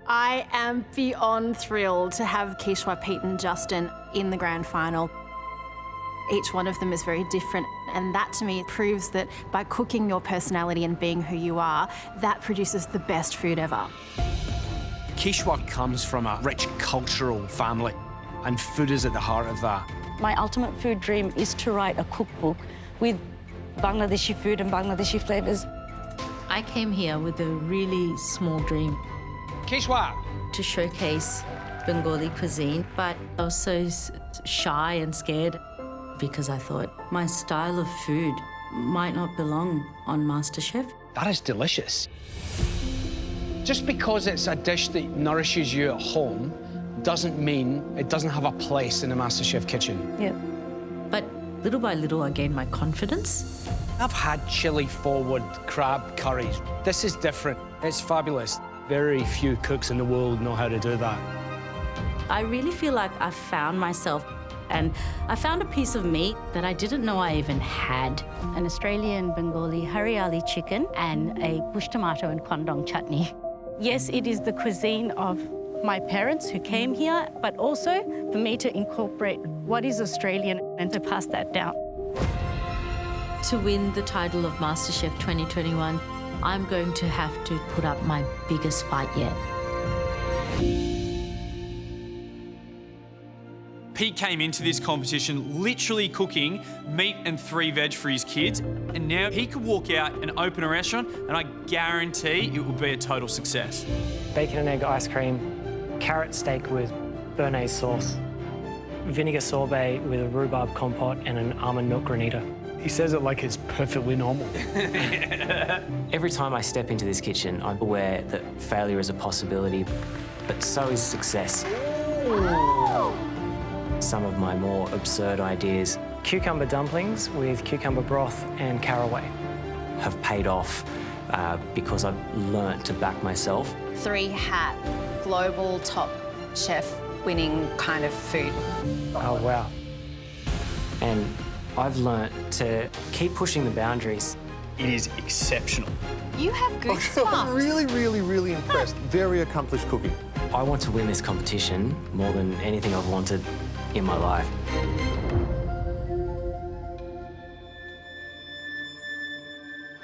I am beyond thrilled to have Kishwar, Pete and Justin in the grand final. Each one of them is very different, and that to me proves that by cooking your personality and being who you are, that produces the best food ever. Kishwar comes from a rich cultural family, and food is at the heart of that. My ultimate food dream is to write a cookbook with Bangladeshi food and Bangladeshi flavours. I came here with a really small dream. Kishwar! To showcase Bengali cuisine, but I was so shy and scared because I thought my style of food might not belong on MasterChef. That is delicious. Just because it's a dish that nourishes you at home doesn't mean it doesn't have a place in a MasterChef kitchen. Yeah. But little by little, I gained my confidence. I've had chili-forward crab curries. This is different. It's fabulous. Very few cooks in the world know how to do that. I really feel like I found myself, and I found a piece of me that I didn't know I even had. An Australian Bengali hariali chicken and a bush tomato and kwandong chutney. Yes, it is the cuisine of my parents who came here, but also for me to incorporate what is Australian and to pass that down. To win the title of MasterChef 2021, I'm going to have to put up my biggest fight yet. Pete came into this competition literally cooking meat and 3 veg for his kids, and now he could walk out and open a restaurant, and I guarantee it will be a total success. Bacon and egg ice cream, carrot steak with béarnaise sauce, vinegar sorbet with a rhubarb compote and an almond milk granita. He says it like it's perfectly normal. Every time I step into this kitchen, I'm aware that failure is a possibility, but so is success. Ooh. Some of my more absurd ideas, Cucumber dumplings with cucumber broth and caraway, have paid off because I've learnt to back myself. 3-hat, global top chef winning kind of food. Oh, wow. And I've learnt to keep pushing the boundaries. It is exceptional. You have goosebumps. I'm really impressed. Very accomplished cooking. I want to win this competition more than anything I've wanted in my life.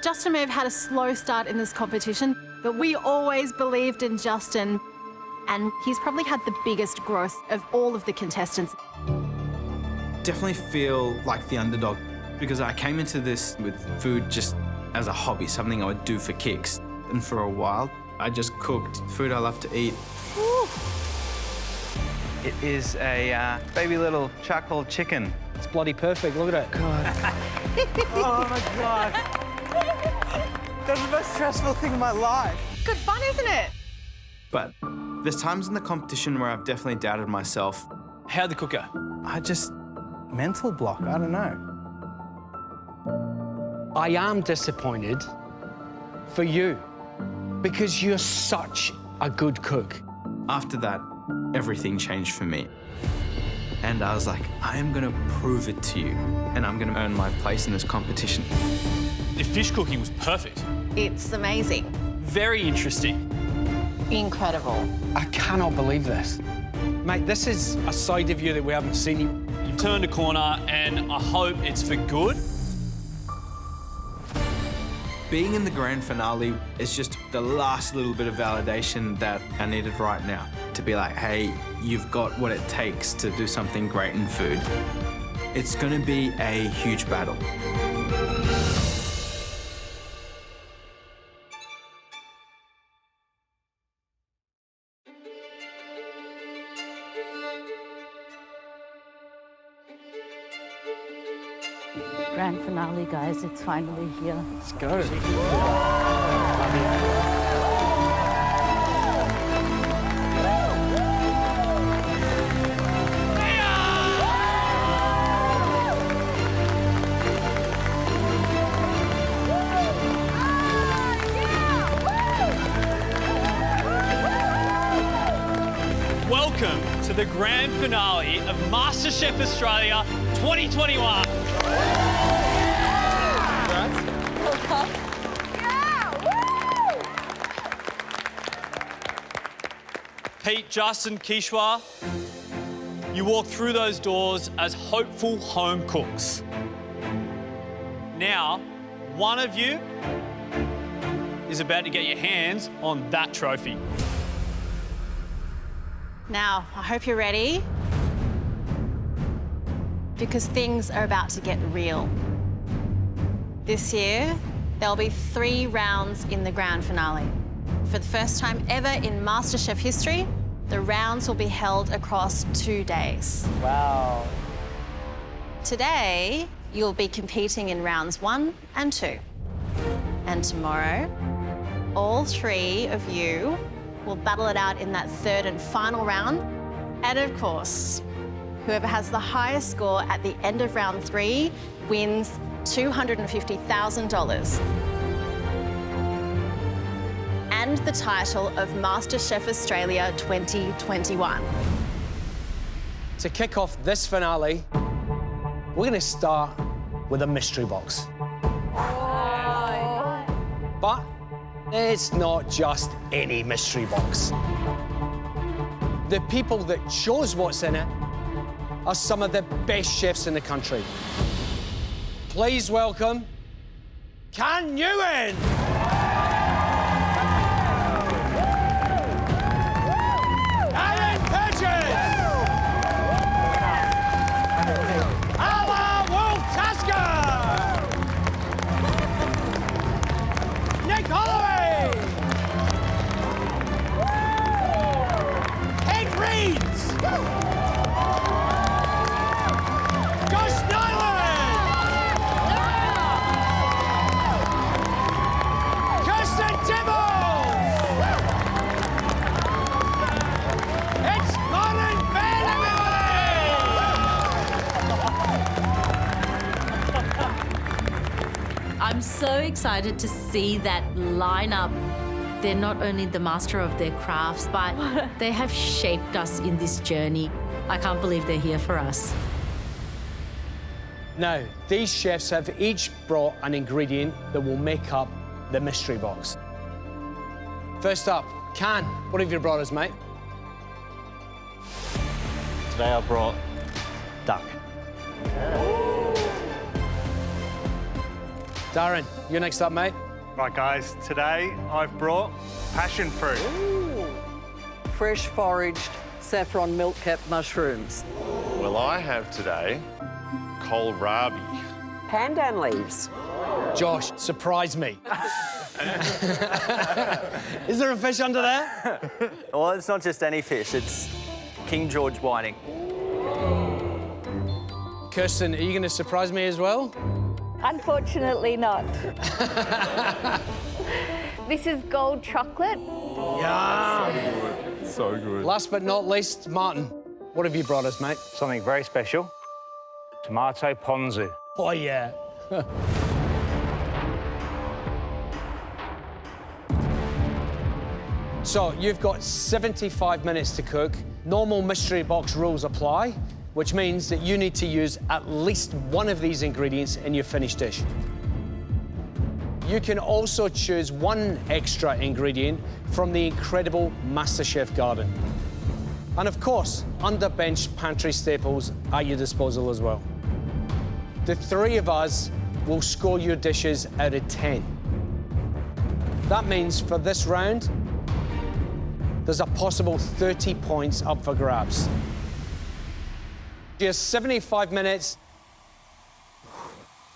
Justin may have had a slow start in this competition, but we always believed in Justin, and he's probably had the biggest growth of all of the contestants. Definitely feel like the underdog because I came into this with food just as a hobby, something I would do for kicks. And for a while, I just cooked food I love to eat. Ooh. It is a baby little charcoal chicken. It's bloody perfect, look at it. God. Oh my God. That's the most stressful thing in my life. Good fun, isn't it? But there's times in the competition where I've definitely doubted myself. How'd the cook go? Mental block, I don't know. I am disappointed for you because you're such a good cook. After that, everything changed for me. And I was like, I am gonna prove it to you, and I'm gonna earn my place in this competition. The fish cooking was perfect. It's amazing. Very interesting. Incredible. I cannot believe this. Mate, this is a side of you that we haven't seen. You've turned a corner, and I hope it's for good. Being in the grand finale is just the last little bit of validation that I needed right now. To be like, hey, you've got what it takes to do something great in food. It's gonna be a huge battle. Grand finale, guys, it's finally here. Let's go. Welcome to the grand finale of MasterChef Australia 2021. Pete, Justin, Kishwar, you walk through those doors as hopeful home cooks. Now, one of you is about to get your hands on that trophy. Now, I hope you're ready, because things are about to get real. This year, there'll be 3 rounds in the grand finale. For the first time ever in MasterChef history, the rounds will be held across 2 days. Wow. Today, you'll be competing in rounds 1 and 2. And tomorrow, all 3 of you will battle it out in that 3rd and final round. And of course, whoever has the highest score at the end of round 3 wins $250,000. And the title of MasterChef Australia 2021. To kick off this finale, we're going to start with a mystery box. But it's not just any mystery box. The people that chose what's in it are some of the best chefs in the country. Please welcome Can Ewan! I'm so excited to see that lineup. They're not only the master of their crafts, but they have shaped us in this journey. I can't believe they're here for us. Now, these chefs have each brought an ingredient that will make up the mystery box. First up, Can, what have you brought us, mate? Today I brought duck. Darren, you're next up, mate. Right, guys, today I've brought passion fruit. Fresh foraged saffron milk-cap mushrooms. Well, I have today kohlrabi. Pandan leaves. Josh, surprise me. Is there a fish under there? Well, it's not just any fish, it's King George whiting. Kirsten, are you going to surprise me as well? Unfortunately not. This is gold chocolate. Yeah. So good. Last but not least, Martin, what have you brought us, mate? Something very special. Tomato ponzu. Oh, yeah. So, you've got 75 minutes to cook. Normal mystery box rules apply, which means that you need to use at least one of these ingredients in your finished dish. You can also choose one extra ingredient from the incredible MasterChef garden. And of course, underbench pantry staples at your disposal as well. The 3 of us will score your dishes out of 10. That means for this round, there's a possible 30 points up for grabs. Your 75 minutes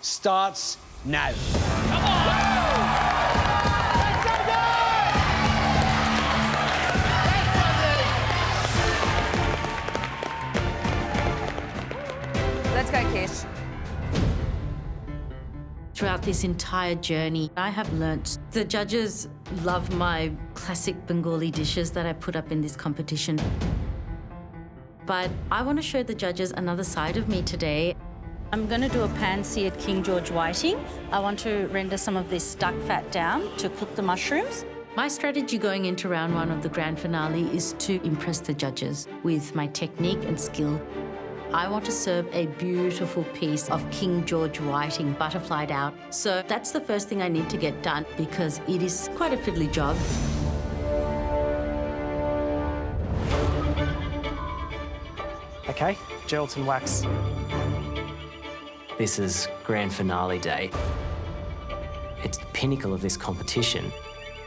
starts now. Come on! Let's go, Kish. Throughout this entire journey, I have learnt the judges love my classic Bengali dishes that I put up in this competition. But I want to show the judges another side of me today. I'm going to do a pan-seared King George whiting. I want to render some of this duck fat down to cook the mushrooms. My strategy going into round 1 of the grand finale is to impress the judges with my technique and skill. I want to serve a beautiful piece of King George whiting, butterflied out. So that's the first thing I need to get done because it is quite a fiddly job. Okay, gelatin wax. This is grand finale day. It's the pinnacle of this competition.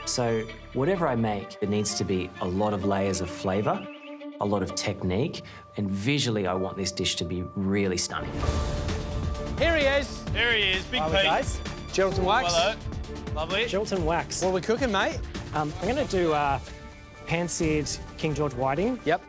So whatever I make, there needs to be a lot of layers of flavour, a lot of technique, and visually I want this dish to be really stunning. Here he is. There he is, Big Are Pete. we, guys? Gelatin wax. Hello. Lovely. Gelatin wax. What are we cooking, mate? I'm going to do pan-seared King George whiting. Yep.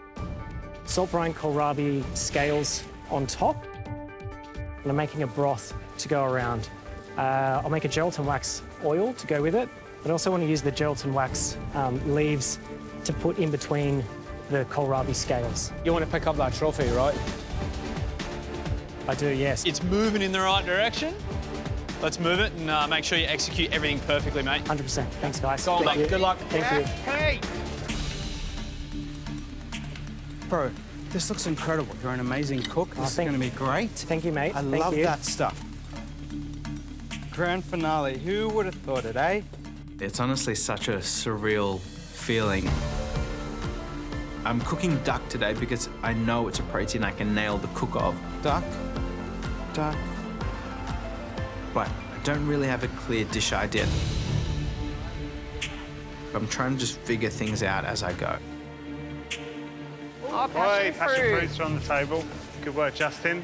Salt brine kohlrabi scales on top. And I'm making a broth to go around. I'll make a gelatin wax oil to go with it. But I also want to use the gelatin wax leaves to put in between the kohlrabi scales. You want to pick up that trophy, right? I do, yes. It's moving in the right direction. Let's move it and make sure you execute everything perfectly, mate. 100%. Thanks, guys. Go on, Thank mate. you. Good luck. Thank you. Hey! Bro, this looks incredible. You're an amazing cook. This is going to be great. Thank you, mate. I love that stuff. Grand finale. Who would have thought it, eh? It's honestly such a surreal feeling. I'm cooking duck today because I know it's a protein I can nail the cook of. Duck. But I don't really have a clear dish idea. I'm trying to just figure things out as I go. Oh, Passion fruits are on the table. Good work, Justin.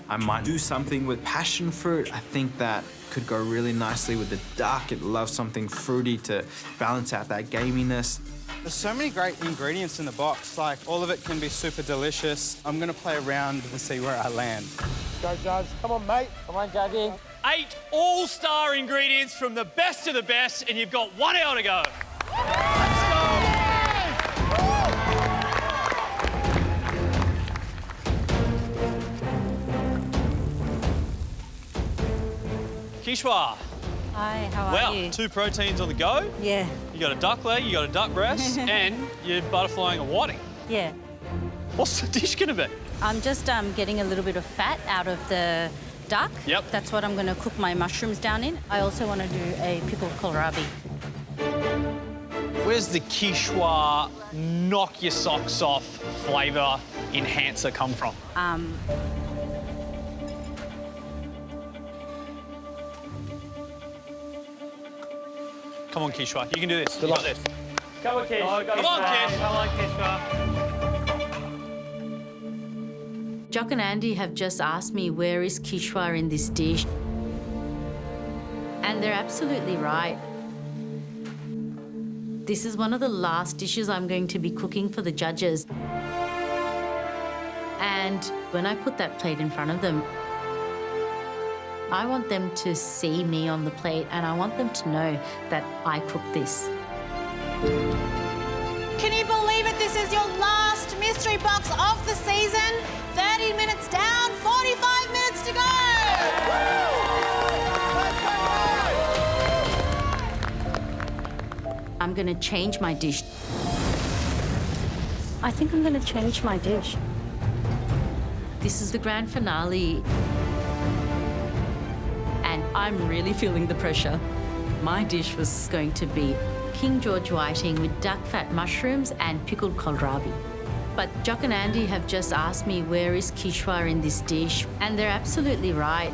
I might do something with passion fruit. I think that could go really nicely with the duck. It loves something fruity to balance out that gaminess. There's so many great ingredients in the box. Like, all of it can be super delicious. I'm going to play around and see where I land. Go, Judge. Come on, mate. Come on, Judgy. 8 all-star ingredients from the best of the best, and you've got 1 hour to go. Let's go! Kishwar. Hi, how are Well, you? 2 proteins on the go. Yeah, You got a duck leg, you got a duck breast, and you're butterflying a whiting. yeah. What's the dish gonna be? I'm just getting a little bit of fat out of the duck. Yep. That's what I'm going to cook my mushrooms down in. I also want to do a pickled kohlrabi. Where's the Kishwar knock your socks off flavour enhancer come from? Come on, Kishwar, you can do this. You got this. Come on, Kish. Come on, Kish. Come on, Kishwar. Jock and Andy have just asked me where is Kishwar in this dish. And they're absolutely right. This is one of the last dishes I'm going to be cooking for the judges. And when I put that plate in front of them, I want them to see me on the plate and I want them to know that I cooked this. Can you believe it? This is your last mystery box of the season. 30 minutes down, 45 minutes to go. I'm going to change my dish. I think I'm going to change my dish. This is the grand finale. And I'm really feeling the pressure. My dish was going to be King George whiting with duck fat mushrooms and pickled kohlrabi. But Jock and Andy have just asked me where is Kishwar in this dish, and they're absolutely right.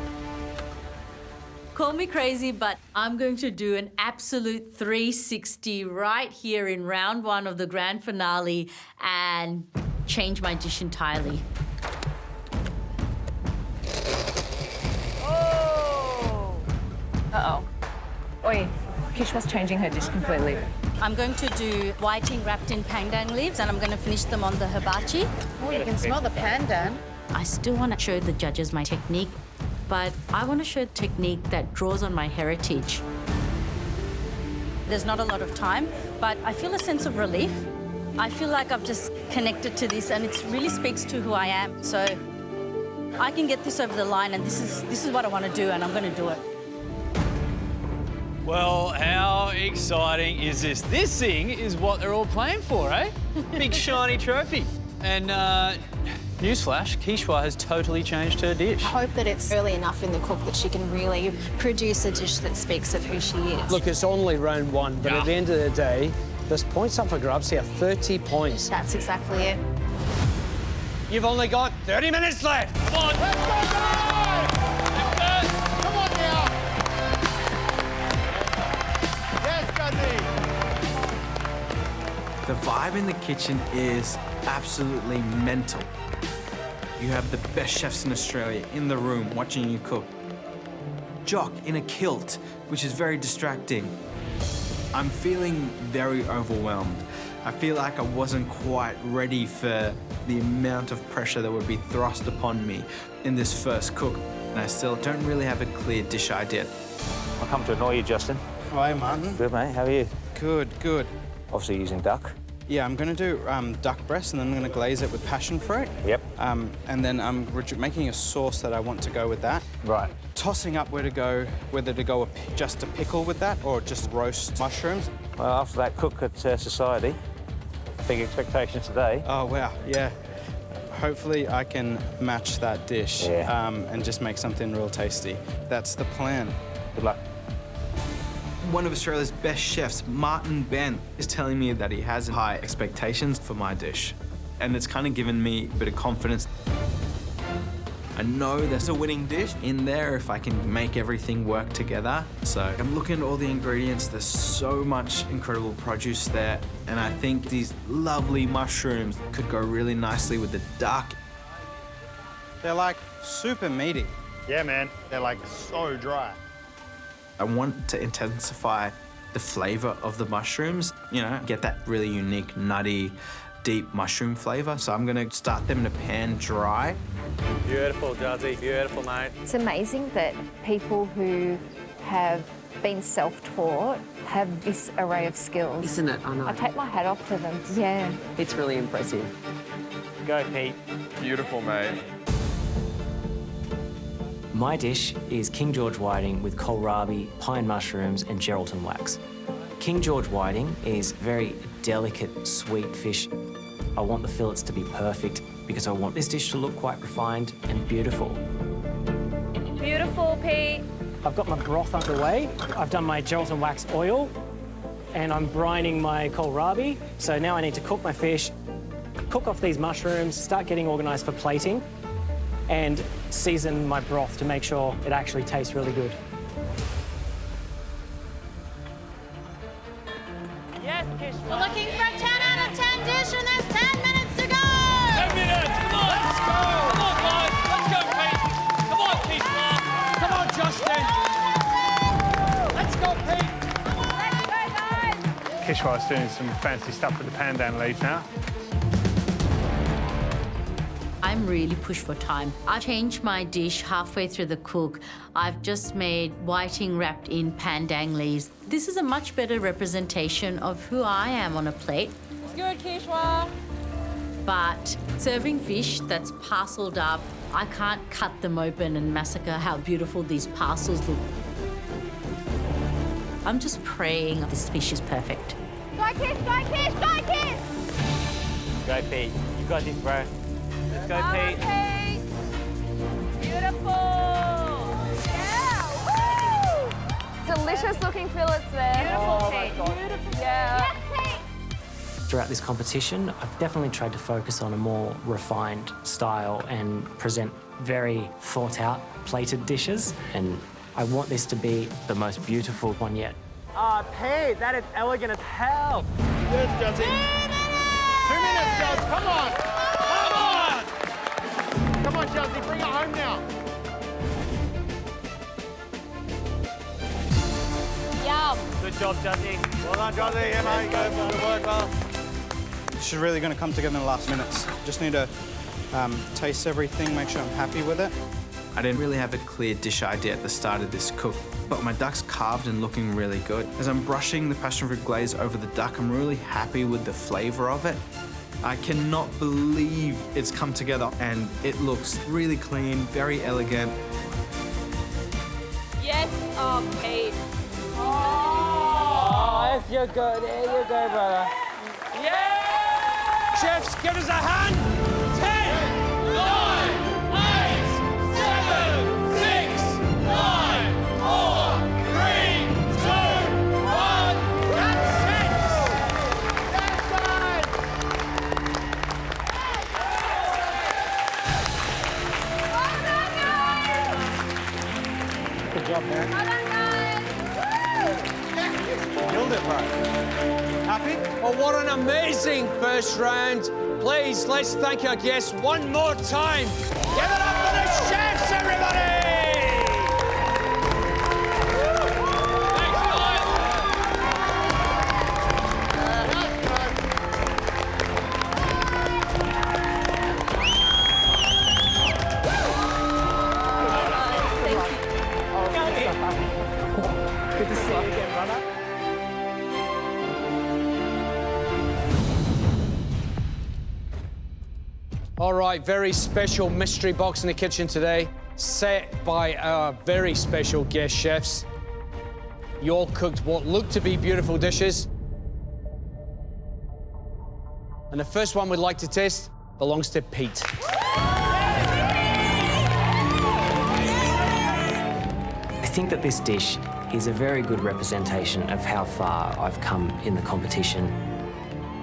Call me crazy, but I'm going to do an absolute 360 right here in round 1 of the grand finale and change my dish entirely. Uh-oh. Oi, Kishwar's changing her dish completely. I'm going to do whiting wrapped in pandan leaves and I'm going to finish them on the hibachi. Oh, you can smell the pandan. I still want to show the judges my technique, but I want to show technique that draws on my heritage. There's not a lot of time, but I feel a sense of relief. I feel like I've just connected to this and it really speaks to who I am. So I can get this over the line and this is what I want to do and I'm going to do it. Well, how exciting is this? This thing is what they're all playing for, eh? Big shiny trophy. And newsflash, Kishwar has totally changed her dish. I hope that it's early enough in the cook that she can really produce a dish that speaks of who she is. Look, it's only round 1, but at the end of the day, there's points up for grabs here, 30 points. That's exactly it. You've only got 30 minutes left. Come on. Let's go, guys! Come on now. Yes, Jazzy. The vibe in the kitchen is absolutely mental. You have the best chefs in Australia in the room watching you cook. Jock in a kilt, which is very distracting. I'm feeling very overwhelmed. I feel like I wasn't quite ready for the amount of pressure that would be thrust upon me in this first cook. And I still don't really have a clear dish idea. I'll come to annoy you, Justin. Hi, Martin. Good, mate. How are you? Good, good. Obviously using duck. Yeah, I'm going to do duck breast, and then I'm going to glaze it with passion fruit. Yep. And then I'm making a sauce that I want to go with that. Right. Tossing up whether to go just a pickle with that or just roast mushrooms. Well, after that cook at Society, big expectations today. Oh, wow, yeah. Hopefully I can match that dish and just make something real tasty. That's the plan. Good luck. One of Australia's best chefs, Martin Ben, is telling me that he has high expectations for my dish. And it's kind of given me a bit of confidence. I know there's a winning dish in there if I can make everything work together. So I'm looking at all the ingredients. There's so much incredible produce there. And I think these lovely mushrooms could go really nicely with the duck. They're like super meaty. Yeah, man. They're like so dry. I want to intensify the flavor of the mushrooms, you know, get that really unique, nutty, deep mushroom flavor. So I'm gonna start them in a pan dry. Beautiful, Jazzy. Beautiful, mate. It's amazing that people who have been self-taught have this array of skills. Isn't it? I know. I take my hat off to them. Yeah. It's really impressive. Go, Pete. Beautiful, mate. My dish is King George whiting with kohlrabi, pine mushrooms and Geraldton wax. King George whiting is very delicate, sweet fish. I want the fillets to be perfect because I want this dish to look quite refined and beautiful. Beautiful, Pete. I've got my broth underway. I've done my Geraldton wax oil and I'm brining my kohlrabi. So now I need to cook my fish, cook off these mushrooms, start getting organised for plating, and season my broth to make sure it actually tastes really good. Yes, Kishwar. We're looking for a 10 out of 10 dish and there's 10 minutes to go! 10 minutes! Come on! Let's go! Come on, guys! Let's go, Pete! Come on, Kishwar! Come on, Justin! Let's go, Pete! Let's go, guys! Kishwar's doing some fancy stuff with the pandan leaves now. I'm really pushed for time. I changed my dish halfway through the cook. I've just made whiting wrapped in pandan leaves. This is a much better representation of who I am on a plate. It's good, Kishwar. But serving fish that's parceled up, I can't cut them open and massacre how beautiful these parcels look. I'm just praying this fish is perfect. Go, Kish, go, Kish, go, Kish! Go, Pete. You got this, bro. Let's go, Pete. Pete. Beautiful. Yeah. Woo! Delicious looking fillets there. Beautiful, Pete. Beautiful. Yeah. Yes, Pete. Throughout this competition, I've definitely tried to focus on a more refined style and present very thought-out plated dishes. And I want this to be the most beautiful one yet. Pete, that is elegant as hell. Yes, Jazzy. 2 minutes, Jazz. Come on. Come on, Jazzy, bring it home now. Yum. Good job, Jazzy. Well done, Jazzy. Yeah, mate. Go for the work, well. This is really going to come together in the last minutes. Just need to taste everything, make sure I'm happy with it. I didn't really have a clear dish idea at the start of this cook, but my duck's carved and looking really good. As I'm brushing the passion fruit glaze over the duck, I'm really happy with the flavour of it. I cannot believe it's come together and it looks really clean, very elegant. Yes, Pete. Oh, yes, you're good. There you go, brother. Yeah! Chefs, give us a hand! 10, 9, 8, 7, 6, 9, 4, 3, 2, 1, that's it! job, man. Killed it, bro. Happy? Well, what an amazing first round. Please, let's thank our guests one more time. Give it up for the chefs, everybody! Good to see you again, brother. All right, very special mystery box in the kitchen today, set by our very special guest chefs. You all cooked what looked to be beautiful dishes. And the first one we'd like to test belongs to Pete. I think that this dish is a very good representation of how far I've come in the competition.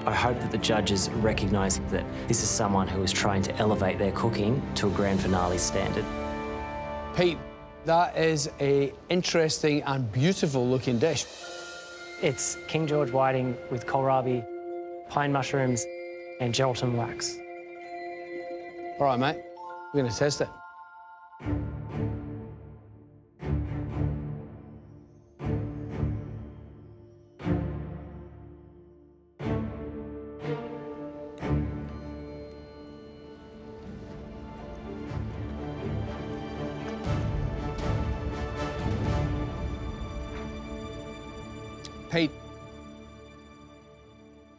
I hope that the judges recognise that this is someone who is trying to elevate their cooking to a grand finale standard. Pete, that is an interesting and beautiful looking dish. It's King George whiting with kohlrabi, pine mushrooms, and gelatin wax. All right, mate, we're going to test it. Pete,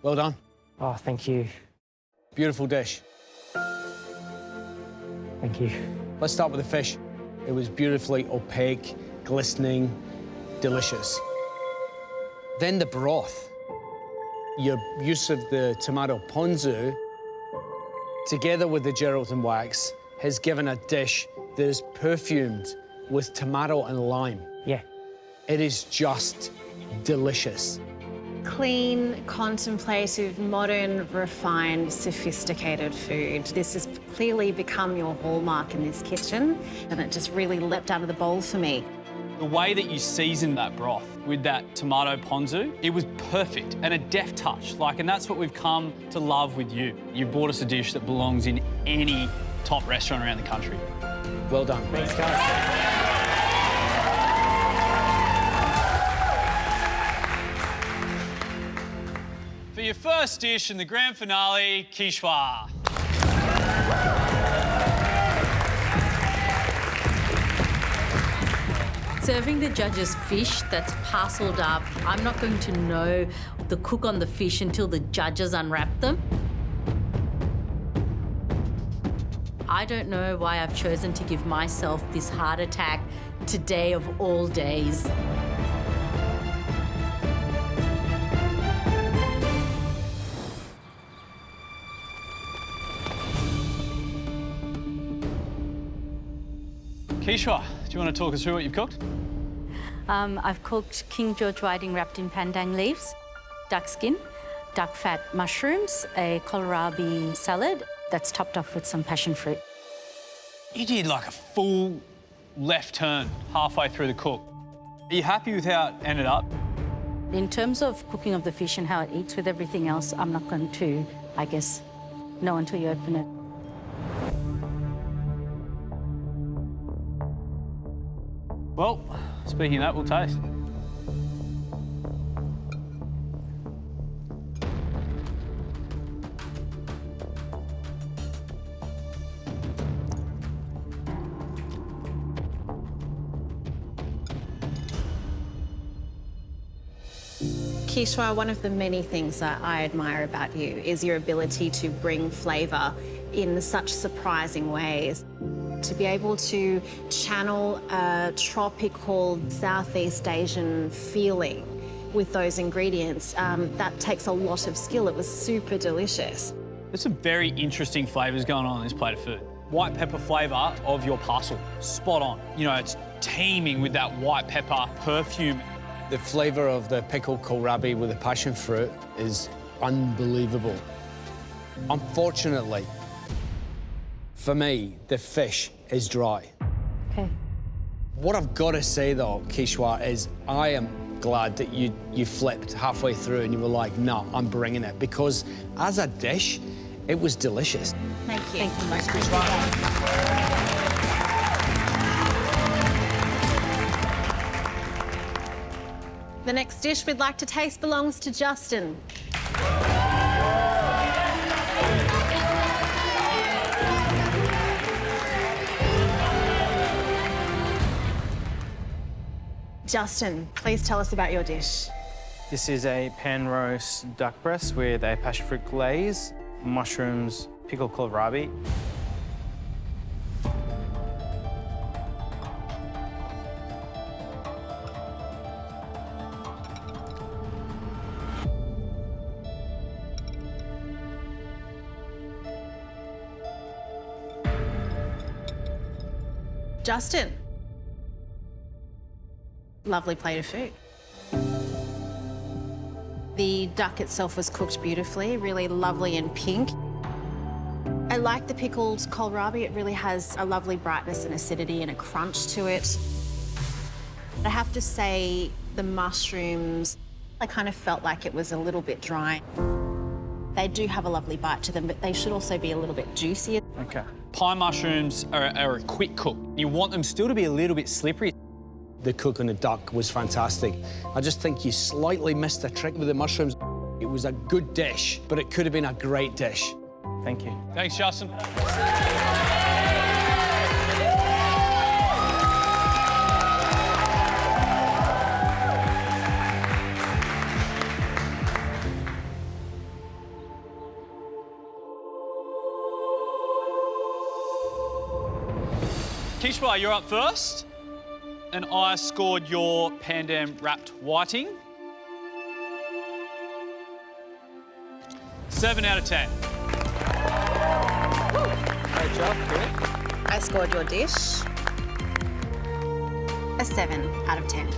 well done. Oh, thank you. Beautiful dish. Thank you. Let's start with the fish. It was beautifully opaque, glistening, delicious. Then the broth. Your use of the tomato ponzu, together with the gelatin wax, has given a dish that is perfumed with tomato and lime. Yeah. It is just delicious. Clean, contemplative, modern, refined, sophisticated food. This has clearly become your hallmark in this kitchen, and it just really leapt out of the bowl for me. The way that you seasoned that broth with that tomato ponzu, it was perfect and a deft touch. And that's what we've come to love with you. You've brought us a dish that belongs in any top restaurant around the country. Well done. Thanks, guys. For your first dish in the grand finale, Kishwar. Serving the judges fish that's parcelled up, I'm not going to know the cook on the fish until the judges unwrap them. I don't know why I've chosen to give myself this heart attack today of all days. Kishwar, do you want to talk us through what you've cooked? I've cooked King George whiting wrapped in pandan leaves, duck skin, duck fat mushrooms, a kohlrabi salad that's topped off with some passion fruit. You did like a full left turn halfway through the cook. Are you happy with how it ended up? In terms of cooking of the fish and how it eats with everything else, I'm not going to, I guess, know until you open it. Well, speaking of that, we'll taste. Kishwar, one of the many things that I admire about you is your ability to bring flavour in such surprising ways. To be able to channel a tropical Southeast Asian feeling with those ingredients, that takes a lot of skill. It was super delicious. There's some very interesting flavours going on this plate of food. White pepper flavour of your parcel, spot on. You know, it's teeming with that white pepper perfume. The flavour of the pickled kohlrabi with the passion fruit is unbelievable. Unfortunately, for me, the fish is dry. Okay. What I've got to say, though, Kishwar, is I am glad that you flipped halfway through and you were like, no, I'm bringing it. Because as a dish, it was delicious. Thank you. Thank you. Thanks, Kishwar. The next dish we'd like to taste belongs to Justin. Justin, please tell us about your dish. This is a pan roast duck breast with a passion fruit glaze, mushrooms, pickled kohlrabi. Justin. Lovely plate of food. The duck itself was cooked beautifully, really lovely and pink. I like the pickled kohlrabi. It really has a lovely brightness and acidity and a crunch to it. I have to say the mushrooms, I kind of felt like it was a little bit dry. They do have a lovely bite to them, but they should also be a little bit juicier. Okay. Pine mushrooms are a quick cook. You want them still to be a little bit slippery. The cook on the duck was fantastic. I just think you slightly missed a trick with the mushrooms. It was a good dish, but it could have been a great dish. Thank you. Thanks, Justin. Kishwar, you're up first. And I scored your pandan wrapped whiting. 7 out of 10. Great job, good. I scored your dish a 7 out of 10.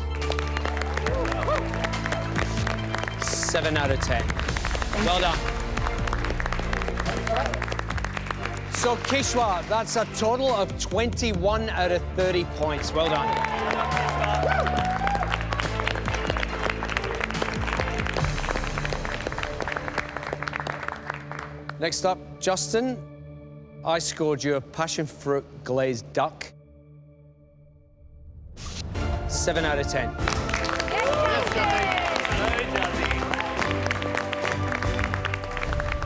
7 out of 10. Well done. So, Kishwar, that's a total of 21 out of 30 points. Well done. Next up, Justin. I scored you a passion fruit glazed duck. 7 out of 10.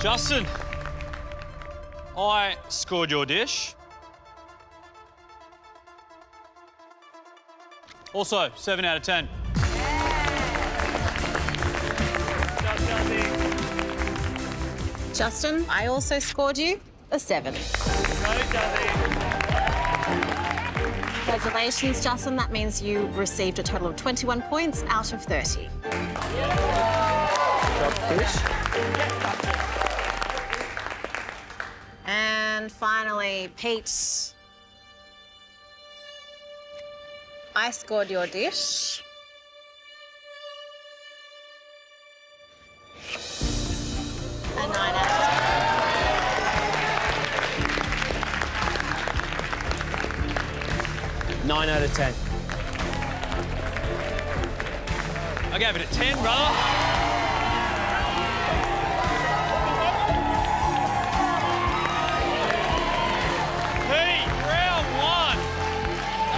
Justin, I scored your dish. Also, 7 out of 10. Justin, I also scored you a 7. Congratulations, Justin. That means you received a total of 21 points out of 30. And finally, Pete, I scored your dish a 9 out of 10. 9 out of 10. I gave it a 10, brother. Pete, round 1.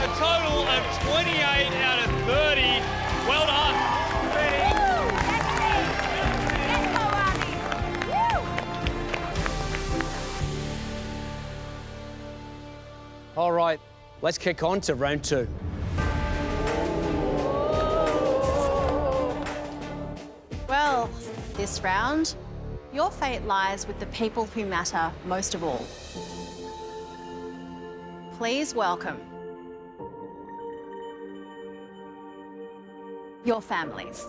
A total of 28 out of 30. Well done. All right, let's kick on to round 2. Well, this round, your fate lies with the people who matter most of all. Please welcome your families.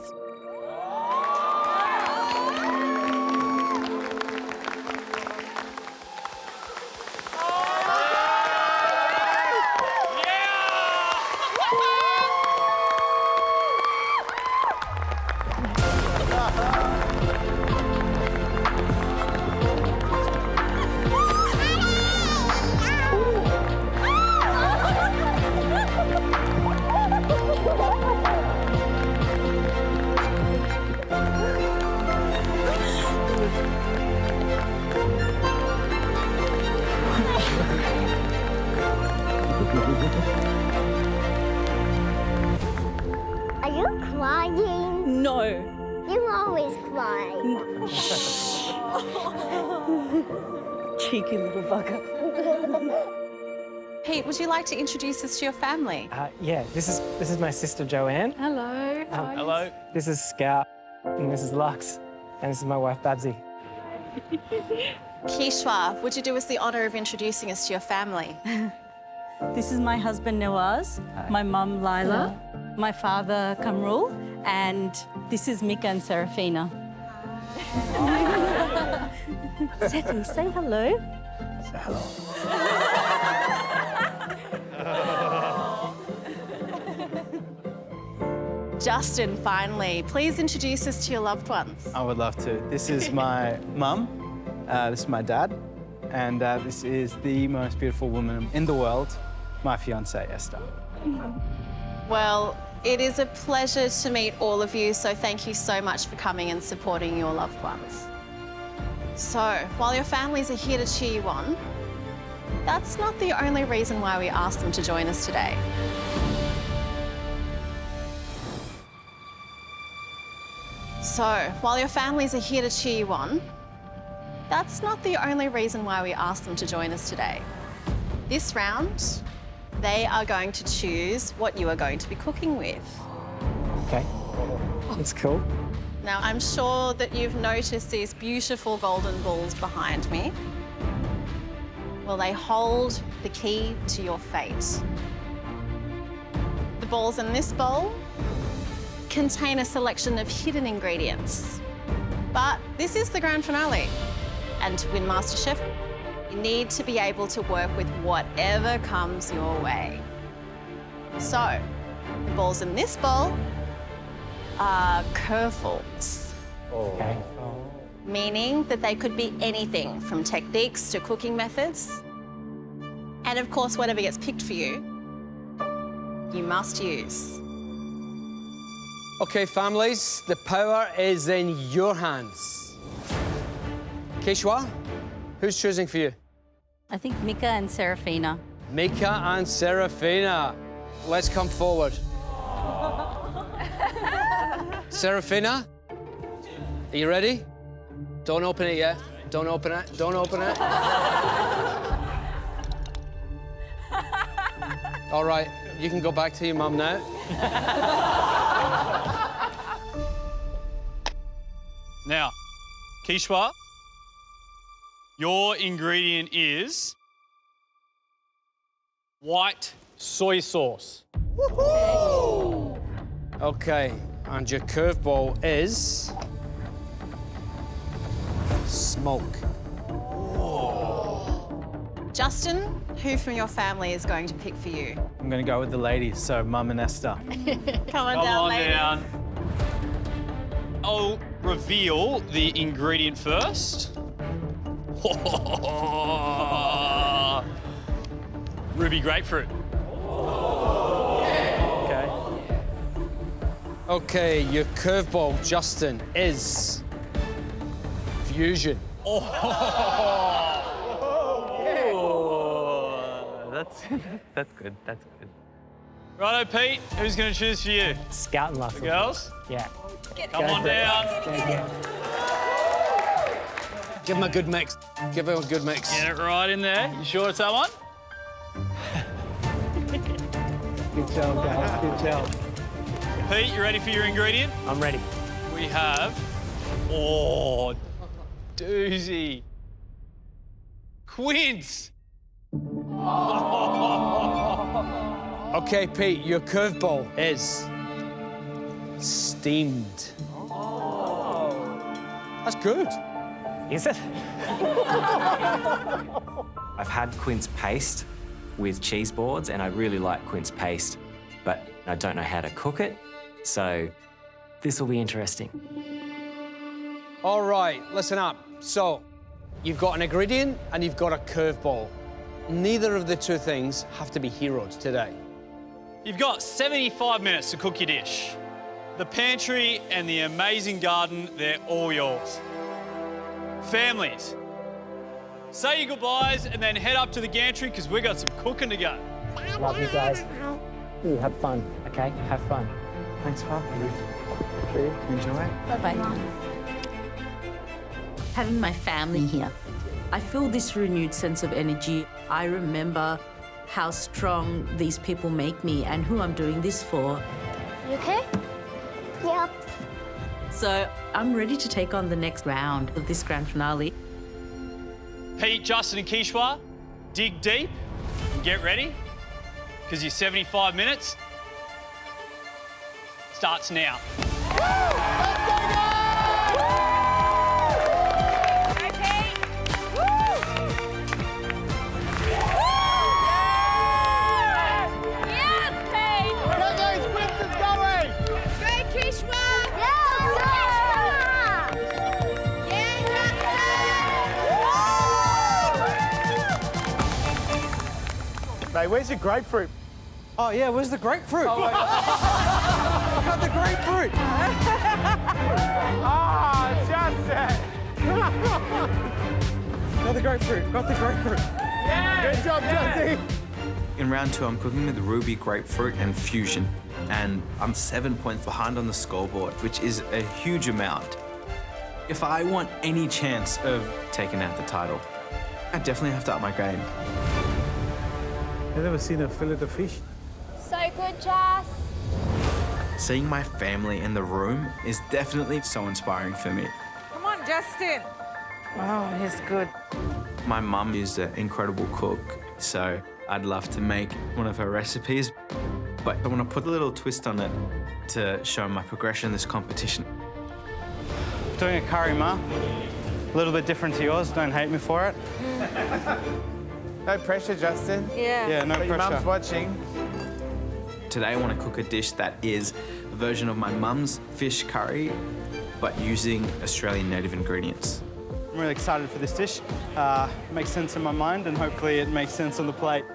crying? No. You always cry. Cheeky little bugger. Pete, would you like to introduce us to your family? Yeah, this is my sister Joanne. Hello. Hello. This is Scout, and this is Lux, and this is my wife Babsy. Kishwar, would you do us the honour of introducing us to your family? This is my husband Nawaz, my mum Lila, my father Kamrul, and this is Mika and Serafina. Sefi, say hello. Say hello. Justin, finally, please introduce us to your loved ones. I would love to. This is my mum, this is my dad, and this is the most beautiful woman in the world, my fiancée, Esther. Well, it is a pleasure to meet all of you, so thank you so much for coming and supporting your loved ones. So, while your families are here to cheer you on, that's not the only reason why we asked them to join us today. So, while your families are here to cheer you on, that's not the only reason why we asked them to join us today. This round, they are going to choose what you are going to be cooking with. Okay, that's cool. Now, I'm sure that you've noticed these beautiful golden balls behind me. Well, they hold the key to your fate. The balls in this bowl contain a selection of hidden ingredients. But this is the grand finale. And to win MasterChef, you need to be able to work with whatever comes your way. So, the balls in this bowl are curveballs. Okay. Meaning that they could be anything from techniques to cooking methods. And of course, whatever gets picked for you, you must use. OK, families, the power is in your hands. Kishwar, who's choosing for you? I think Mika and Serafina. Mika and Serafina. Let's come forward. Serafina, are you ready? Don't open it yet. Don't open it. Don't open it. All right, you can go back to your mum now. Now, Kishwar, your ingredient is white soy sauce. OK, and your curveball is smoke. Justin, who from your family is going to pick for you? I'm going to go with the ladies, so Mum and Esther. Come on down, ladies. Down. I'll reveal the ingredient first. Ruby grapefruit. OK. OK, your curveball, Justin, is fusion. That's good. That's good. Righto, Pete, who's going to choose for you? Scout and Lux. The girls? Yeah. Come on down. Give him a good mix. Give him a good mix. Get it right in there. You sure it's that one? Good job, guys. Good job. Pete, you ready for your ingredient? I'm ready. We have... Oh, doozy. Quince. OK, Pete, your curveball is steamed. That's good. Is it? I've had quince paste with cheese boards, and I really like quince paste, but I don't know how to cook it, so this will be interesting. All right, listen up. So, you've got an ingredient and you've got a curveball. Neither of the two things have to be heroes today. You've got 75 minutes to cook your dish. The pantry and the amazing garden, they're all yours. Families, say your goodbyes and then head up to the gantry because we've got some cooking to go. Love you guys. You have fun, okay? Have fun. Thanks, Pop. Enjoy. Bye-bye. Having my family here, I feel this renewed sense of energy. I remember how strong these people make me and who I'm doing this for. You okay? Yep. So I'm ready to take on the next round of this grand finale. Pete, Justin and Kishwar, dig deep and get ready, because your 75 minutes starts now. Hey, where's your grapefruit? Oh, yeah, where's the grapefruit? Oh, I got the grapefruit. Justin! Got the grapefruit, got the grapefruit. Yeah! Good job, Justin! In round 2, I'm cooking with ruby, grapefruit, and fusion. And I'm 7 points behind on the scoreboard, which is a huge amount. If I want any chance of taking out the title, I definitely have to up my game. I've never seen a fillet of fish. So good, Jas. Seeing my family in the room is definitely so inspiring for me. Come on, Justin. Oh, he's good. My mum is an incredible cook, so I'd love to make one of her recipes, but I want to put a little twist on it to show my progression in this competition. Doing a curry, Ma. A little bit different to yours, don't hate me for it. No pressure, Justin. Yeah. No but your pressure. mum's watching. Today I want to cook a dish that is a version of my mum's fish curry, but using Australian native ingredients. I'm really excited for this dish. It makes sense in my mind, and hopefully it makes sense on the plate.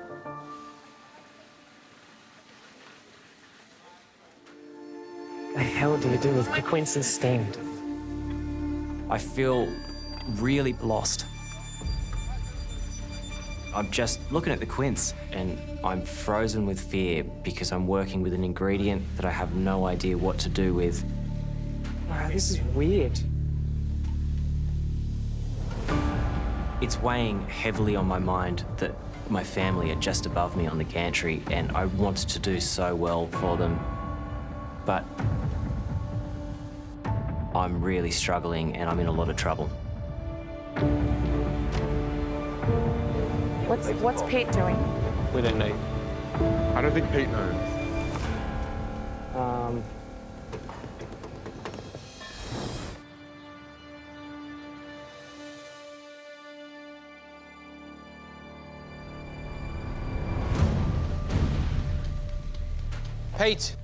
The hell do you do with the quinces steamed? I feel really lost. I'm just looking at the quince and I'm frozen with fear because I'm working with an ingredient that I have no idea what to do with. Wow, this is weird. It's weighing heavily on my mind that my family are just above me on the gantry and I wanted to do so well for them. But I'm really struggling and I'm in a lot of trouble. What's Pete doing? We don't know. I don't think Pete knows. Pete,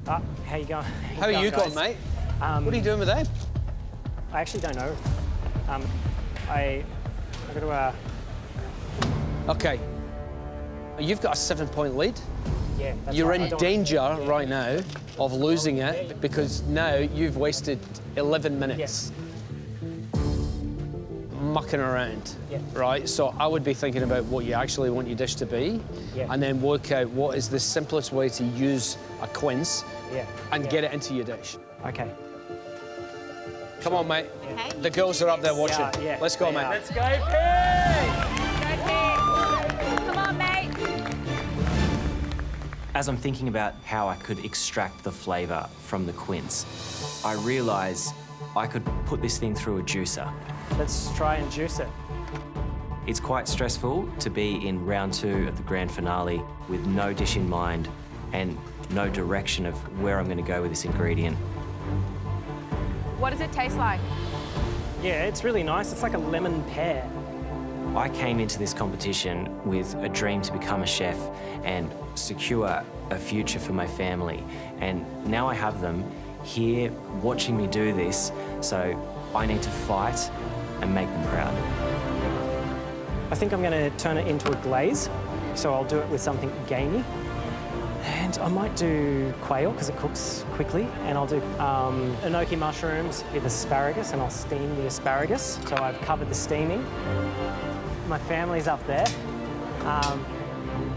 How you going? how are you going, mate? What are you doing with that? I actually don't know. I got to. Okay. You've got a 7-point lead. Yeah. That's You're right. in danger right now of losing it because now you've wasted 11 minutes mucking around, right? So I would be thinking about what you actually want your dish to be and then work out what is the simplest way to use a quince and get it into your dish. Okay. Come on, mate. Okay. The girls are up there watching. Yeah, Let's go, mate. Let's go, Pete! Come on, mate. As I'm thinking about how I could extract the flavour from the quince, I realise I could put this thing through a juicer. Let's try and juice it. It's quite stressful to be in round 2 of the grand finale with no dish in mind and no direction of where I'm going to go with this ingredient. What does it taste like? Yeah, it's really nice. It's like a lemon pear. I came into this competition with a dream to become a chef and secure a future for my family. And now I have them here watching me do this, so I need to fight and make them proud. I think I'm going to turn it into a glaze, so I'll do it with something gamey. And I might do quail, because it cooks quickly, and I'll do enoki mushrooms with asparagus, and I'll steam the asparagus. So I've covered the steaming. My family's up there.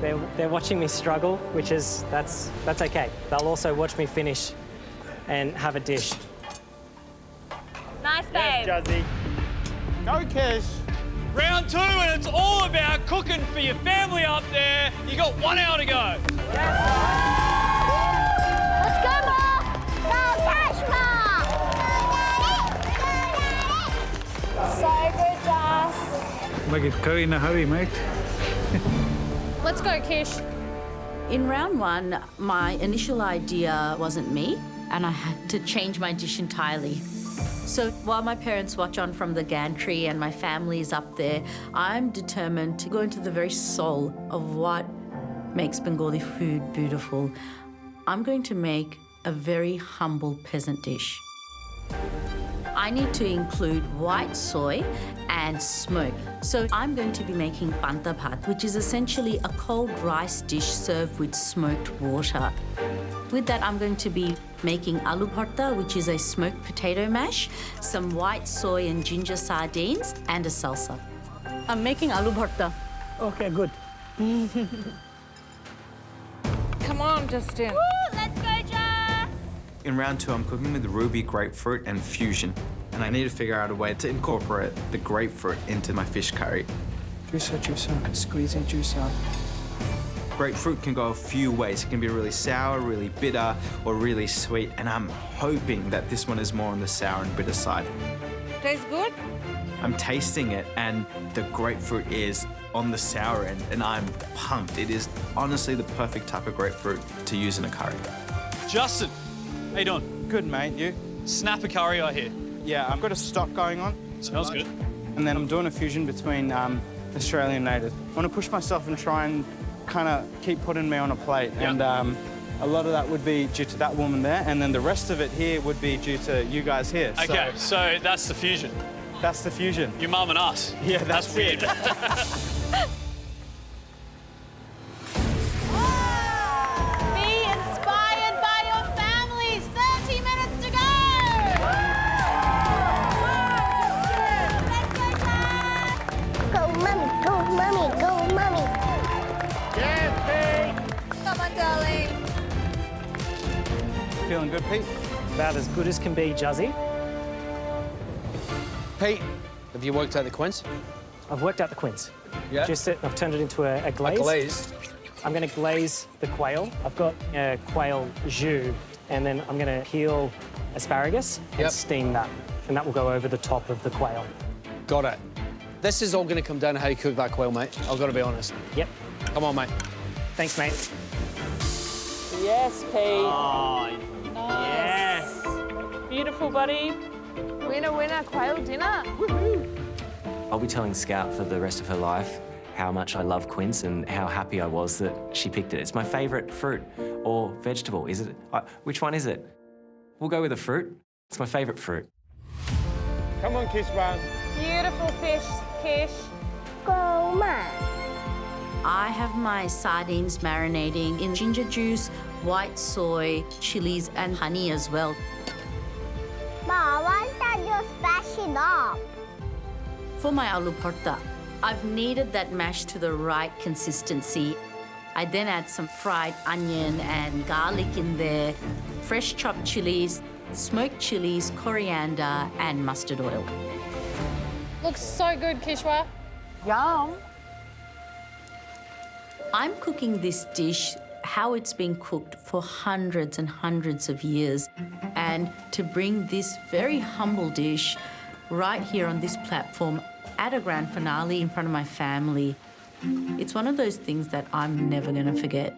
They're watching me struggle, which is, that's okay. They'll also watch me finish and have a dish. Nice, babe. Yes, Jazzy. Go, Kish. Round 2, and it's all about cooking for your family up there. You got 1 hour to go. Let's go, Ma! Go, Kishwar! So good, Jas. Make it curry in a hurry, mate. Let's go, Kish. In round 1, my initial idea wasn't me, and I had to change my dish entirely. So while my parents watch on from the gantry and my family is up there, I'm determined to go into the very soul of what makes Bengali food beautiful. I'm going to make a very humble peasant dish. I need to include white soy and smoke. So I'm going to be making panta bhat, which is essentially a cold rice dish served with smoked water. With that, I'm going to be making aloo bharta, which is a smoked potato mash, some white soy and ginger sardines, and a salsa. I'm making aloo bharta. Okay, good. Come on, Justin. Woo, let's go, Jas. In round 2, I'm cooking with ruby, grapefruit, and fusion. And I need to figure out a way to incorporate the grapefruit into my fish curry. Juicer, squeezing juicer. Grapefruit can go a few ways. It can be really sour, really bitter, or really sweet. And I'm hoping that this one is more on the sour and bitter side. Tastes good? I'm tasting it, and the grapefruit is on the sour end, and I'm pumped. It is honestly the perfect type of grapefruit to use in a curry. Justin, how you doing? Good, mate. You? Snapper curry, I hear. Yeah, I've got a stock going on. Smells good. And then I'm doing a fusion between Australian and native. I want to push myself and try and kind of keep putting me on a plate. Yep. And a lot of that would be due to that woman there, and then the rest of it here would be due to you guys here. Okay, so that's the fusion. That's the fusion. Your mum and us. Yeah, that's weird. Be inspired by your families. 30 minutes to go. Go, Mummy, go, Mummy, go, Mummy. Yes, Pete. Come on, darling. Feeling good, Pete? About as good as can be, Juzzy. Pete, have you worked out the quince? I've worked out the quince. Yeah. I've turned it into a glaze. A glaze. I'm going to glaze the quail. I've got a quail jus, and then I'm going to peel asparagus and steam that, and that will go over the top of the quail. Got it. This is all going to come down to how you cook that quail, mate. I've got to be honest. Yep. Come on, mate. Thanks, mate. Yes, Pete. Oh, Yes. Beautiful, buddy. Winner, winner, quail dinner. I'll be telling Scout for the rest of her life how much I love quince and how happy I was that she picked it. It's my favourite fruit or vegetable. Is it? Which one is it? We'll go with the fruit. It's my favourite fruit. Come on, Kishwar. Beautiful fish, Kish. Go, Ma. I have my sardines marinating in ginger juice, white soy, chilies, and honey as well. Ma, why is that you splash it up? For my aloo bharta, I've kneaded that mash to the right consistency. I then add some fried onion and garlic in there, fresh chopped chilies, smoked chilies, coriander, and mustard oil. Looks so good, Kishwar. Yum. I'm cooking this dish how it's been cooked for hundreds and hundreds of years. And to bring this very humble dish right here on this platform at a grand finale in front of my family, it's one of those things that I'm never going to forget.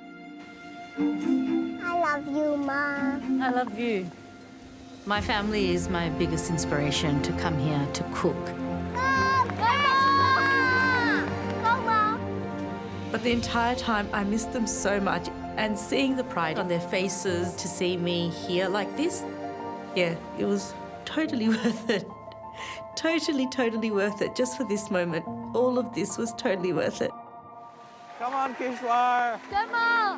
I love you, Ma. I love you. My family is my biggest inspiration to come here to cook. Go, Ma! Go, Ma! But the entire time, I miss them so much. And seeing the pride on their faces to see me here like this, yeah, it was totally worth it. Totally worth it. Just for this moment, all of this was totally worth it. Come on, Kishwar. Go, Ma!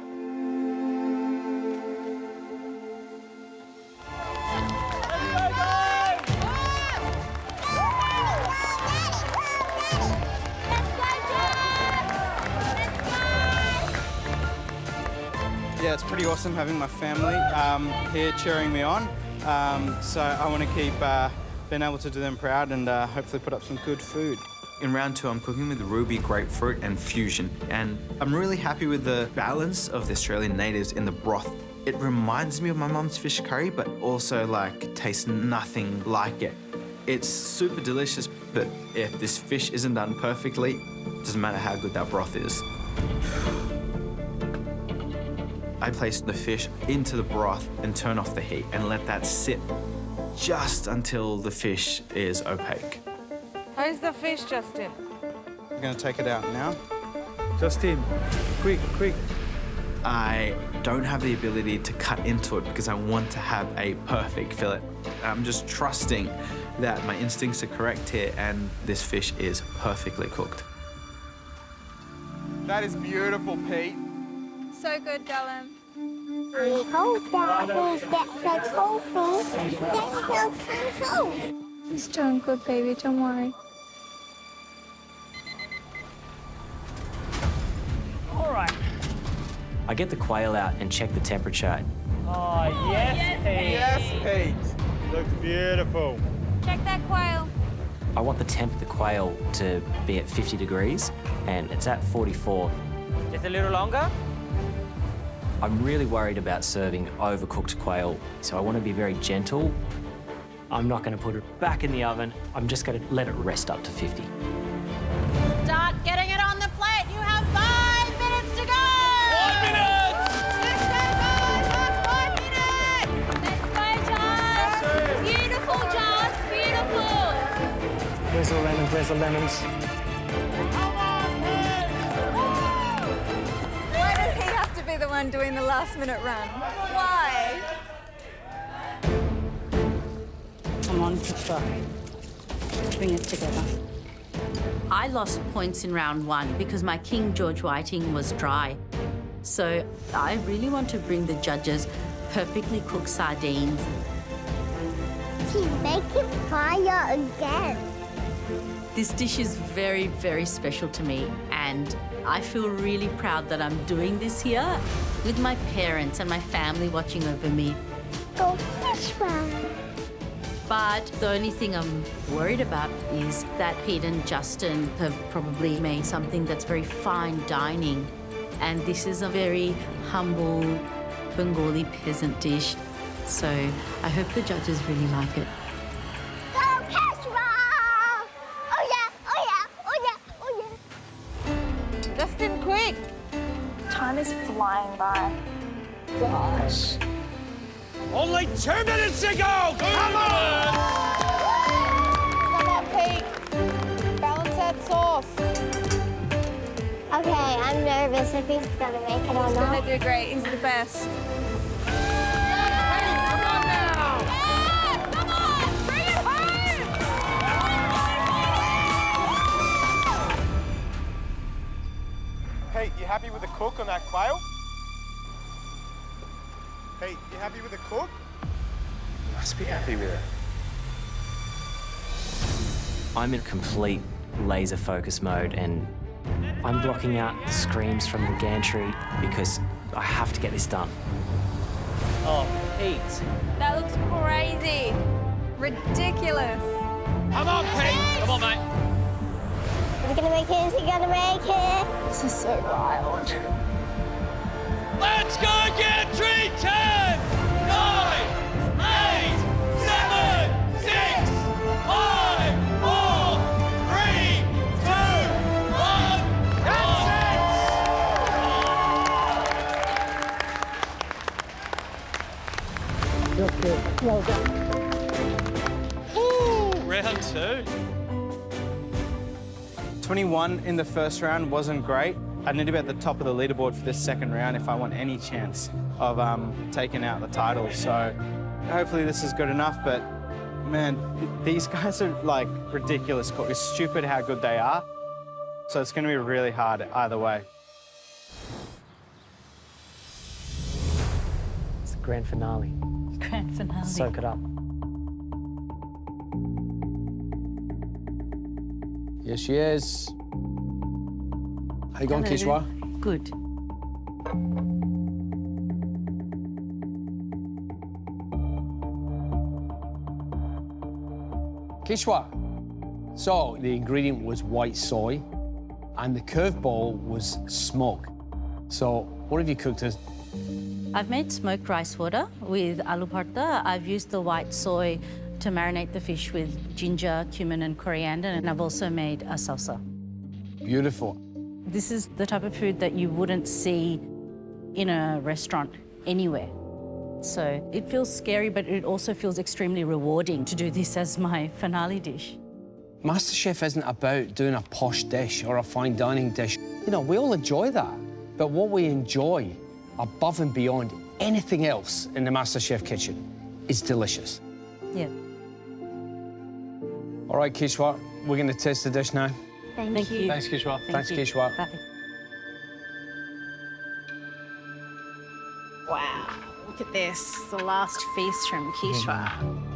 Yeah, it's pretty awesome having my family here cheering me on. So I want to keep being able to do them proud and hopefully put up some good food. In round 2, I'm cooking with ruby, grapefruit and fusion, and I'm really happy with the balance of the Australian natives in the broth. It reminds me of my mum's fish curry, but also like tastes nothing like it. It's super delicious, but if this fish isn't done perfectly, it doesn't matter how good that broth is. I place the fish into the broth and turn off the heat and let that sit just until the fish is opaque. How's the fish, Justin? I'm going to take it out now. Justin, quick, quick. I don't have the ability to cut into it because I want to have a perfect fillet. I'm just trusting that my instincts are correct here and this fish is perfectly cooked. That is beautiful, Pete. So good, Dylan. He's doing good, baby. Don't worry. All right. I get the quail out and check the temperature. Oh, yes, Pete. Yes, Pete. Looks beautiful. Check that quail. I want the temp of the quail to be at 50 degrees, and it's at 44. Just a little longer? I'm really worried about serving overcooked quail, so I want to be very gentle. I'm not going to put it back in the oven. I'm just going to let it rest up to 50. Start getting it on the plate. You have 5 minutes to go. 5 minutes! Let's go, guys. Last 5 minutes. Let's go, Joss. Beautiful, Joss. Beautiful. Where's the lemons? Where's the lemons? Why does he have to be the one doing the last-minute run? Why? Come on, Kishwar. Bring it together. I lost points in round 1 because my King George whiting was dry. So I really want to bring the judges perfectly cooked sardines. She's making fire again. This dish is very, very special to me, and I feel really proud that I'm doing this here with my parents and my family watching over me. Go Kishwar. But the only thing I'm worried about is that Pete and Justin have probably made something that's very fine dining, and this is a very humble Bengali peasant dish. So I hope the judges really like it. Go Kishwar! Oh yeah, oh yeah, oh yeah, oh yeah. Justin, quick. Time is flying by. Gosh. Only 2 minutes to go! Come on! Come on, Pete. Balance that sauce. Okay, I'm nervous if he's gonna make it or not. He's gonna do great. He's the best. Come on now! Yeah, come on! Bring it home! Pete, you happy with the cook on that quail? Pete, you happy with the cook? You must be happy with it. I'm in complete laser focus mode, and I'm blocking out the screams from the gantry because I have to get this done. Oh, Pete. That looks crazy. Ridiculous. Come on, Pete. Come on, mate. Is he gonna make it? Is he gonna make it? This is so wild. Let's go, gantry! 10, 9, 8, 7, 6, 5, 4, 3, 2, 1. That's it. Round 2. 21 in the first round wasn't great. I need to be at the top of the leaderboard for this second round if I want any chance of taking out the title. So hopefully this is good enough, but man, these guys are like ridiculous. It's stupid how good they are. So it's gonna be really hard either way. It's the grand finale. Grand finale. Soak it up. Yes, she is. How you going, Kishwar? Good. Kishwar. So the ingredient was white soy, and the curveball was smoke. So what have you cooked as? I've made smoked rice water with aloo bharta. I've used the white soy to marinate the fish with ginger, cumin and coriander, and I've also made a salsa. Beautiful. This is the type of food that you wouldn't see in a restaurant anywhere. So it feels scary, but it also feels extremely rewarding to do this as my finale dish. MasterChef isn't about doing a posh dish or a fine dining dish. You know, we all enjoy that. But what we enjoy above and beyond anything else in the MasterChef kitchen is delicious. Yeah. All right, Kishwar, we're going to taste the dish now. Thank you. Thanks, Kishwar. Thanks, Kishwar. Bye. Wow, look at this, the last feast from Kishwar.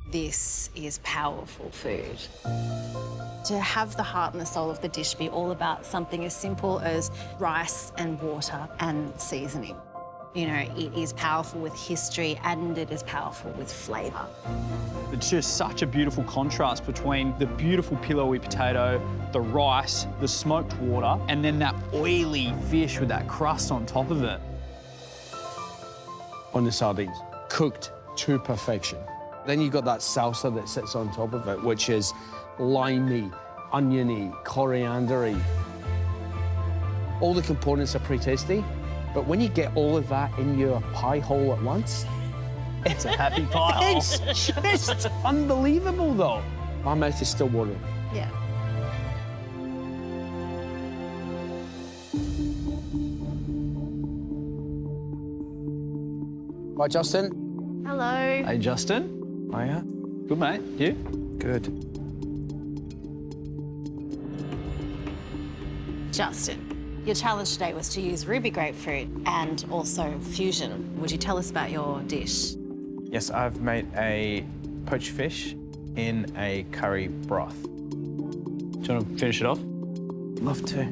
This is powerful food. To have the heart and the soul of the dish be all about something as simple as rice and water and seasoning. You know, it is powerful with history and it is powerful with flavour. It's just such a beautiful contrast between the beautiful pilau potato, the rice, the smoked water, and then that oily fish with that crust on top of it. On the sardines, cooked to perfection. Then you've got that salsa that sits on top of it, which is limey, oniony, coriandery. All the components are pretty tasty, but when you get all of that in your pie hole at once, it's a happy pie hole. It's just unbelievable, though. My mouth is still watering. Yeah. Right, Justin? Hello. Hey, Justin. Hiya. Good, mate. You? Good. Justin, your challenge today was to use ruby grapefruit and also fusion. Would you tell us about your dish? Yes, I've made a poached fish in a curry broth. Do you want to finish it off? Love to.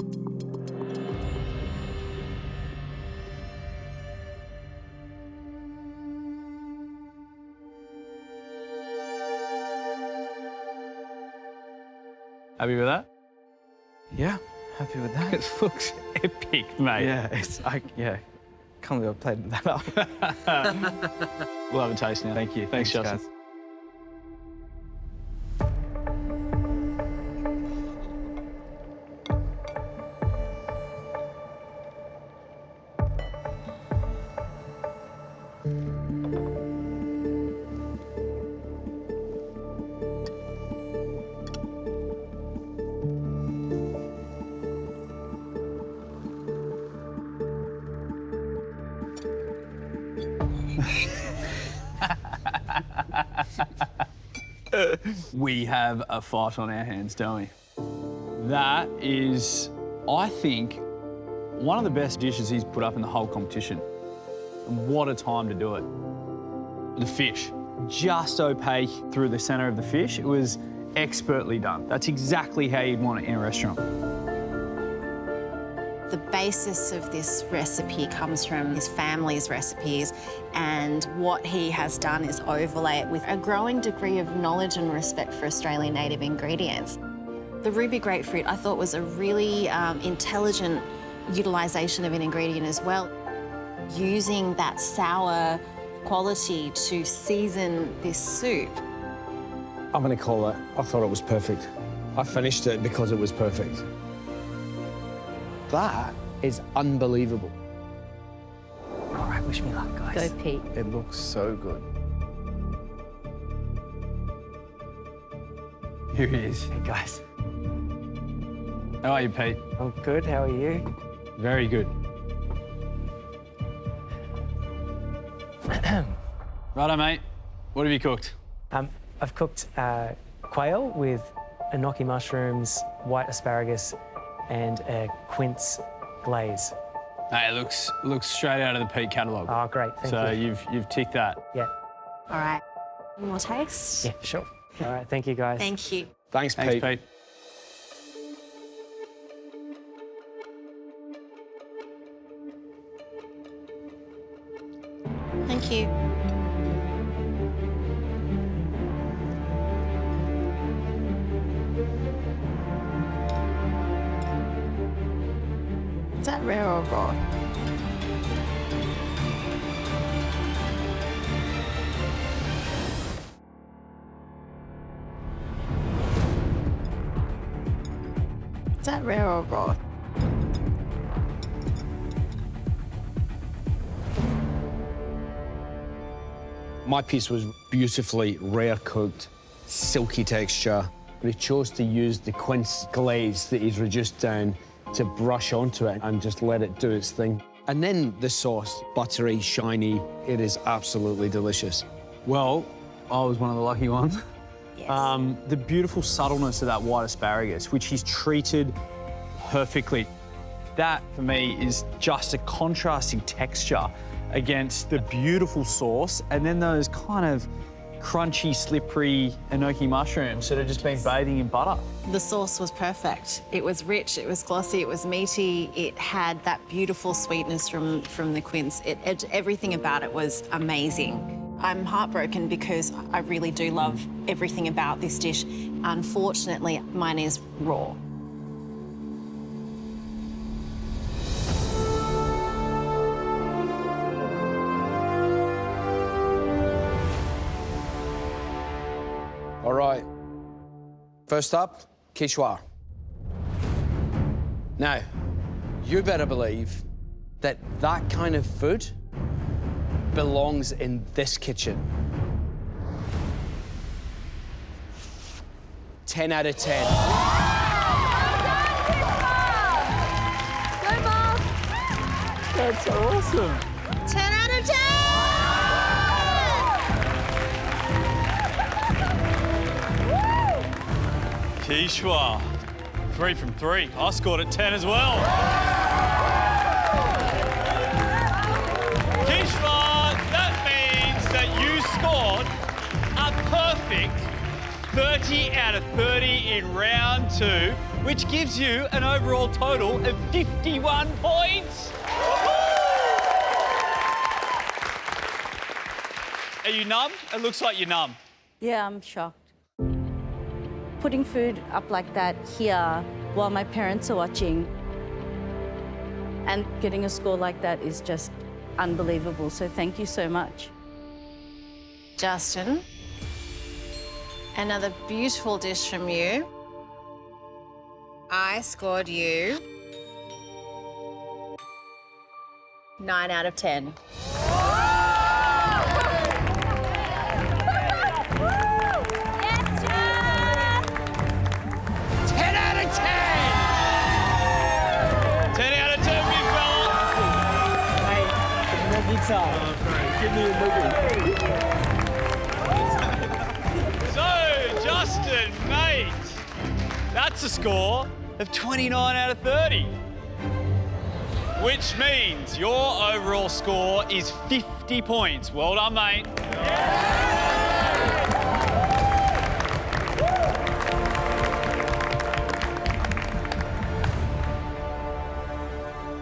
Happy with that? Yeah, happy with that. It looks epic, mate. Yeah, yeah. Can't believe I played that up. We'll have a taste now. Thank you. Thanks, Justin. Guys. We have a fight on our hands, don't we? That is, I think, one of the best dishes he's put up in the whole competition. And what a time to do it. The fish, just opaque through the centre of the fish. It was expertly done. That's exactly how you'd want it in a restaurant. The basis of this recipe comes from his family's recipes, and what he has done is overlay it with a growing degree of knowledge and respect for Australian native ingredients. The ruby grapefruit, I thought, was a really intelligent utilisation of an ingredient as well, using that sour quality to season this soup. I'm going to call it. I thought it was perfect. I finished it because it was perfect. That is unbelievable. All right, wish me luck, guys. Go, Pete. It looks so good. Here he is. Hey, guys. How are you, Pete? I'm good, how are you? Very good. Righto, mate. What have you cooked? I've cooked quail with enoki mushrooms, white asparagus, and a quince glaze. Hey, it looks straight out of the Pete catalogue. Oh, great, thank you. So you've ticked that. Yeah. All right. One more taste? Yeah, sure. All right, thank you, guys. Thank you. Thanks, Pete. Thanks, Pete. Thank you. Is that rare or raw? Is that rare or raw? My piece was beautifully rare cooked, silky texture. But he chose to use the quince glaze that he's reduced down to brush onto it and just let it do its thing. And then the sauce, buttery, shiny. It is absolutely delicious. Well, I was one of the lucky ones. Yes. The beautiful subtleness of that white asparagus, which he's treated perfectly. That, for me, is just a contrasting texture against the beautiful sauce and then those kind of crunchy, slippery enoki mushrooms that have just been bathing in butter. The sauce was perfect. It was rich, it was glossy, it was meaty. It had that beautiful sweetness from the quince. Everything about it was amazing. I'm heartbroken because I really do love everything about this dish. Unfortunately, mine is raw. All right. First up, Kishwar. Now, you better believe that that kind of food belongs in this kitchen. 10 out of 10. Go, Bob. That's awesome. 10 out of 10. Kishwar, 3 from 3. I scored at 10 as well. Kishwar, that means that you scored a perfect 30 out of 30 in round 2, which gives you an overall total of 51 points. Are you numb? It looks like you're numb. Yeah, I'm shocked. Putting food up like that here while my parents are watching and getting a score like that is just unbelievable. So thank you so much. Justin, another beautiful dish from you. I scored you 9 out of 10. Give me a movie. So, Justin, mate, that's a score of 29 out of 30. Which means your overall score is 50 points. Well done, mate.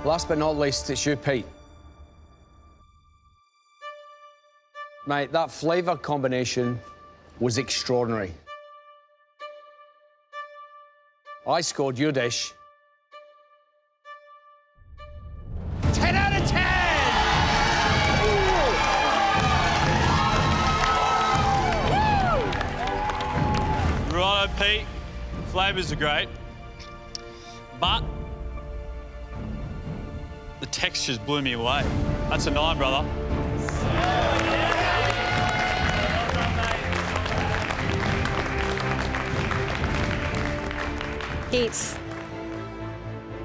Last but not least, it's you, Pete. Mate, that flavour combination was extraordinary. I scored your dish 10 out of 10! Righto, Pete. The flavours are great, but the textures blew me away. That's a 9, brother.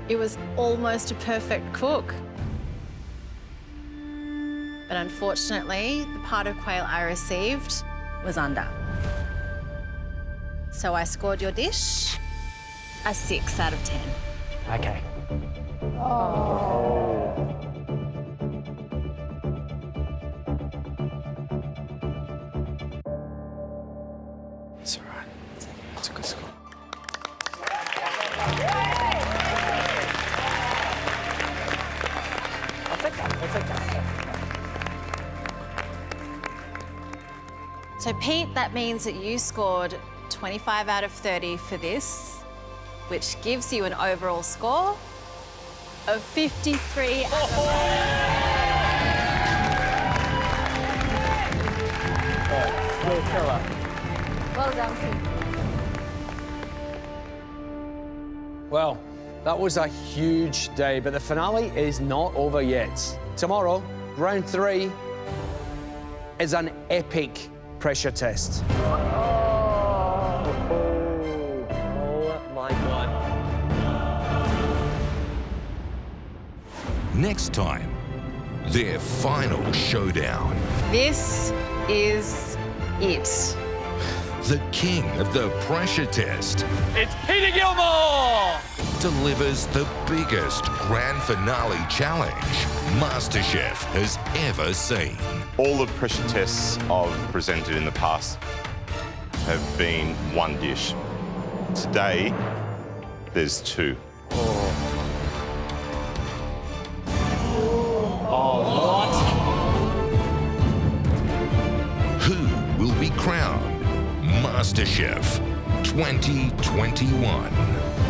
It was almost a perfect cook. But unfortunately, the part of quail I received was under. So I scored your dish a 6 out of 10. Okay. Oh. So Pete, that means that you scored 25 out of 30 for this, which gives you an overall score of 53 out of 30. Well done, Pete. Well, that was a huge day, but the finale is not over yet. Tomorrow, round 3 is an epic pressure test. Oh my God. Next time, their final showdown. This is it. The king of the pressure test It's Peter Gilmore! delivers the biggest grand finale challenge MasterChef has ever seen. All the pressure tests I've presented in the past have been one dish. Today, there's 2. Who will be crowned MasterChef 2021?